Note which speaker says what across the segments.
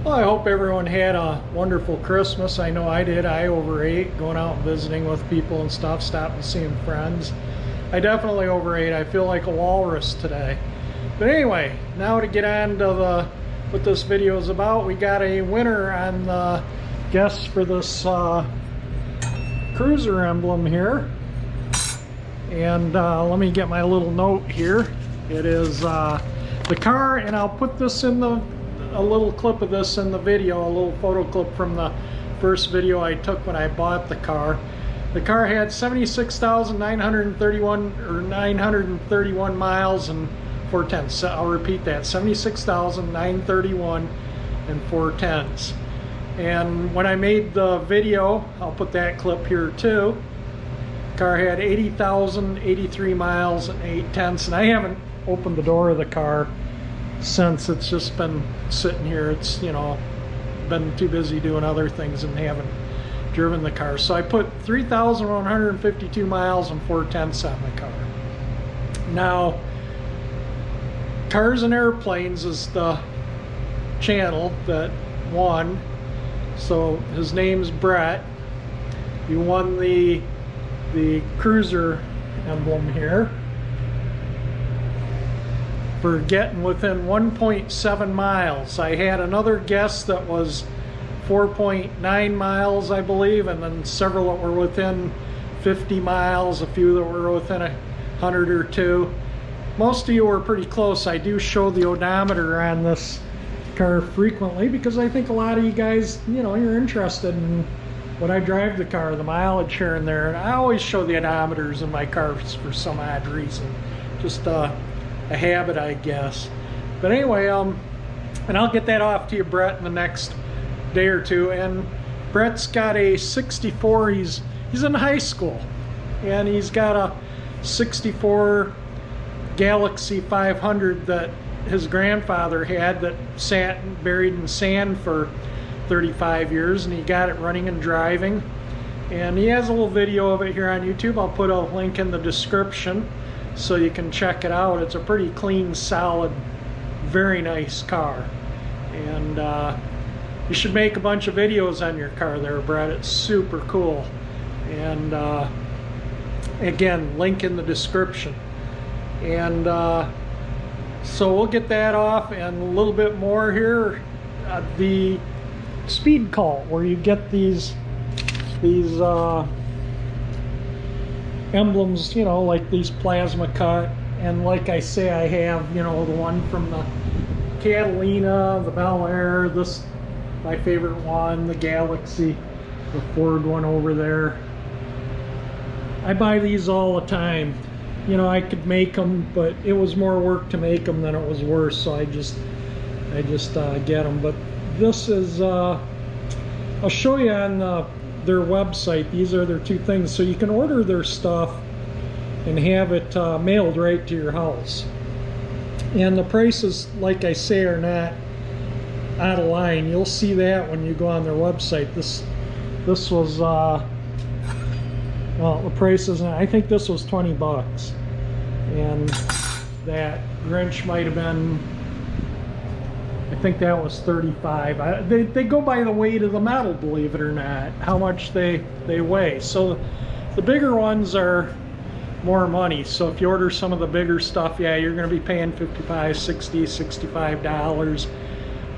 Speaker 1: Well, I hope everyone had a wonderful Christmas. I know I did. I overate, going out and visiting with people and stuff, stopping seeing friends. I definitely overate. I feel like a walrus today. But anyway, now to get on to what this video is about, we got a winner on the guess for this cruiser emblem here. And let me get my little note here. It is the car, and I'll put this in a little clip of this in the video, a little photo clip from the first video I took when I bought the car. The car had 76,931 or 931 miles and 4/10. So I'll repeat that, 76,931 and 4/10. And when I made the video, I'll put that clip here too. The car had 80,083 miles and 8/10, and I haven't opened the door of the car since. It's just been sitting here. It's, you know, been too busy doing other things and haven't driven the car. So I put 3,152 miles and 4/10 on the car. Now, Cars and Airplanes is the channel that won. So his name's Brett. He won the cruiser emblem here for getting within 1.7 miles. I had another guess that was 4.9 miles, I believe, and then several that were within 50 miles, a few that were within 100 or two. Most of you were pretty close. I do show the odometer on this car frequently because I think a lot of you guys, you know, you're interested in when I drive the car, the mileage here and there. And I always show the odometers in my cars for some odd reason. Just a habit, I guess. But anyway, and I'll get that off to you, Brett, in the next day or two. And Brett's got a 64. He's in high school, and he's got a 64 Galaxy 500 that his grandfather had that sat buried in sand for 35 years, and he got it running and driving. And he has a little video of it here on YouTube. I'll put a link in the description so you can check it out. It's a pretty clean, solid, very nice car. And you should make a bunch of videos on your car there, Brett. It's super cool. And again, link in the description. And so we'll get that off, and a little bit more here. The speed cult, where you get these emblems, you know, like these plasma cut. And like I say, I have, you know, the one from the Catalina, the Bel Air, this my favorite one, the Galaxy, the Ford one over there. I buy these all the time. You know, I could make them, but it was more work to make them than it was worth, so I just get them. But this is I'll show you on their website. These are their two things, so you can order their stuff and have it mailed right to your house. And the prices, like I say, are not out of line. You'll see that when you go on their website. This was well, the price isn't, I think this was 20 bucks, and that Grinch might have been, I think that was 35. They go by the weight of the metal, believe it or not, how much they weigh. So the bigger ones are more money. So if you order some of the bigger stuff, yeah, you're going to be paying $55, $60, $65.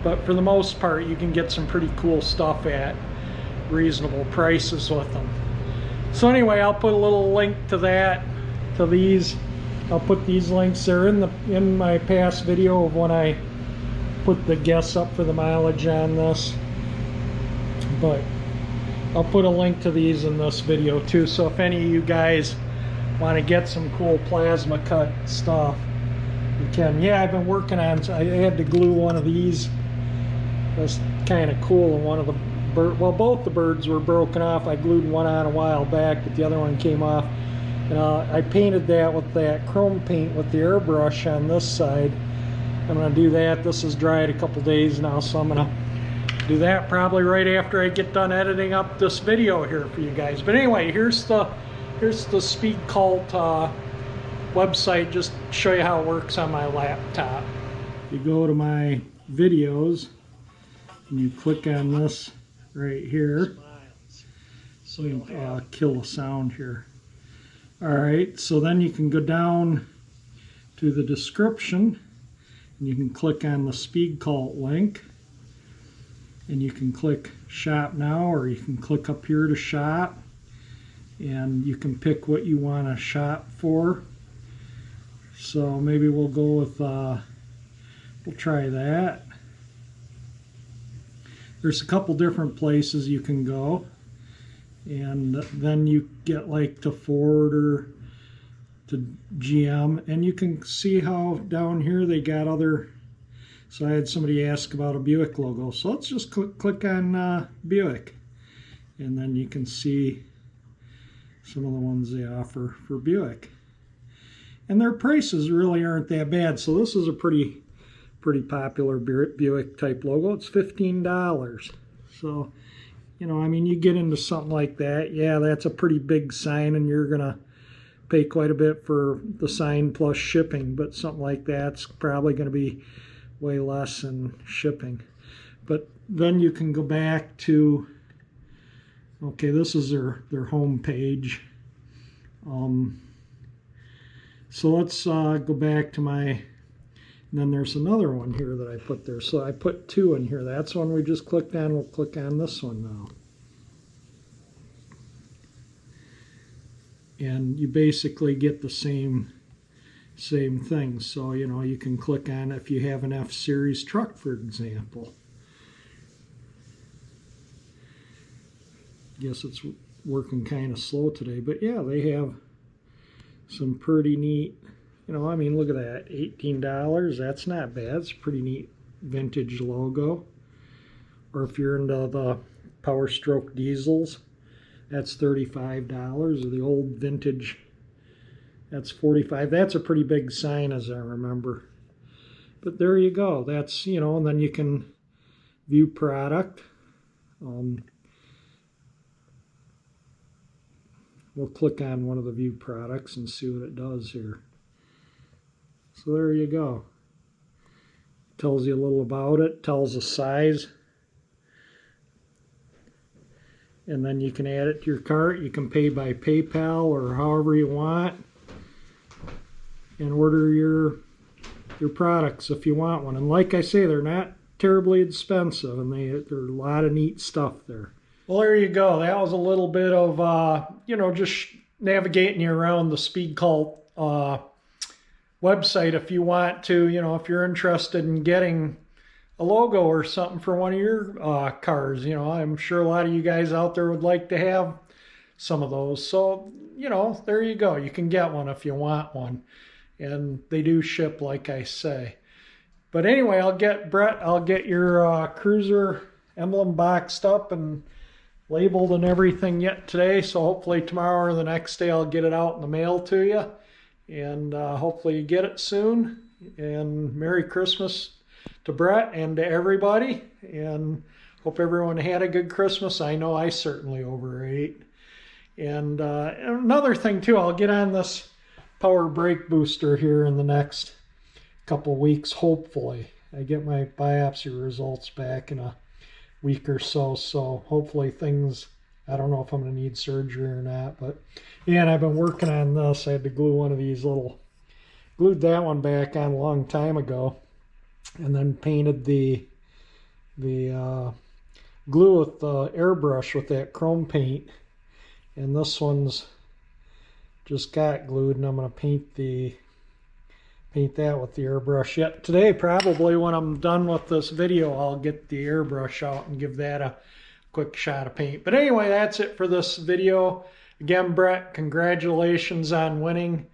Speaker 1: But for the most part, you can get some pretty cool stuff at reasonable prices with them. So anyway, I'll put a little link to that, to these. I'll put these links there in my past video of when I put the guess up for the mileage on this. But I'll put a link to these in this video too. So if any of you guys want to get some cool plasma cut stuff, you can. Yeah, I've been working on, I had to glue one of these. That's kind of cool. And one of the well, both the birds were broken off. I glued one on a while back, but the other one came off. And I painted that with that chrome paint with the airbrush on this side. I'm going to do that. This is dried a couple days now, so I'm going to do that probably right after I get done editing up this video here for you guys. But anyway, here's the Speed Cult website, just to show you how it works on my laptop. You go to my videos, and you click on this right here. So you kill the sound here. Alright, so then you can go down to the description and you can click on the speed cult link and you can click shop now, or you can click up here to shop and you can pick what you want to shop for. So maybe we'll go with, we'll try that. There's a couple different places you can go, and then you get like to Ford or to GM, and you can see how down here they got other. So I had somebody ask about a Buick logo, so let's just click on Buick, and then you can see some of the ones they offer for Buick, and their prices really aren't that bad. So this is a pretty popular Buick type logo. It's $15. So, you know, I mean, you get into something like that, yeah, that's a pretty big sign and you're gonna pay quite a bit for the sign plus shipping, but something like that's probably going to be way less in shipping. But then you can go back to, okay, this is their home page. So let's go back to my, and then there's another one here that I put there. So I put two in here. That's one we just clicked on. We'll click on this one now. And you basically get the same thing. So, you know, you can click on if you have an F-Series truck, for example. Guess it's working kind of slow today, but yeah, they have some pretty neat, you know, I mean, look at that, $18, that's not bad. It's a pretty neat vintage logo. Or if you're into the Power Stroke diesels, that's $35, or the old vintage, that's $45. That's a pretty big sign, as I remember. But there you go. That's, you know, and then you can view product. We'll click on one of the view products and see what it does here. So there you go. Tells you a little about it, tells the size. And then you can add it to your cart. You can pay by PayPal or however you want, and order your products if you want one. And like I say, they're not terribly expensive, and there's a lot of neat stuff there. Well, there you go. That was a little bit of, you know, just navigating you around the Speed Cult website if you want to, you know, if you're interested in getting a logo or something for one of your cars. You know, I'm sure a lot of you guys out there would like to have some of those. So, you know, there you go. You can get one if you want one. And they do ship, like I say. But anyway, I'll get your cruiser emblem boxed up and labeled and everything yet today. So hopefully tomorrow or the next day I'll get it out in the mail to you. And hopefully you get it soon. And Merry Christmas to Brett and to everybody. And hope everyone had a good Christmas. I know I certainly overate. And another thing too, I'll get on this power brake booster here in the next couple weeks, hopefully. I get my biopsy results back in a week or so, so hopefully things, I don't know if I'm going to need surgery or not, but yeah, and I've been working on this. I had to glue one of these glued that one back on a long time ago, and then painted the glue with the airbrush with that chrome paint, and this one's just got glued, and I'm going to paint that with the airbrush. Yet today, probably when I'm done with this video, I'll get the airbrush out and give that a quick shot of paint. But anyway, that's it for this video. Again, Brett, congratulations on winning.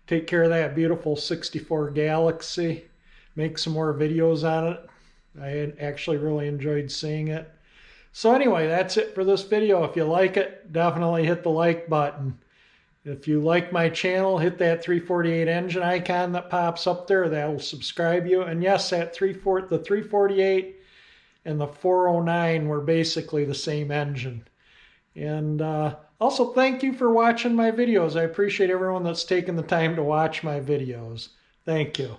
Speaker 1: Take care of that beautiful 64 Galaxy. Make some more videos on it. I actually really enjoyed seeing it. So anyway, that's it for this video. If you like it, definitely hit the like button. If you like my channel, hit that 348 engine icon that pops up there. That'll subscribe you. And yes, the 348 and the 409 were basically the same engine. And also, thank you for watching my videos. I appreciate everyone that's taken the time to watch my videos. Thank you.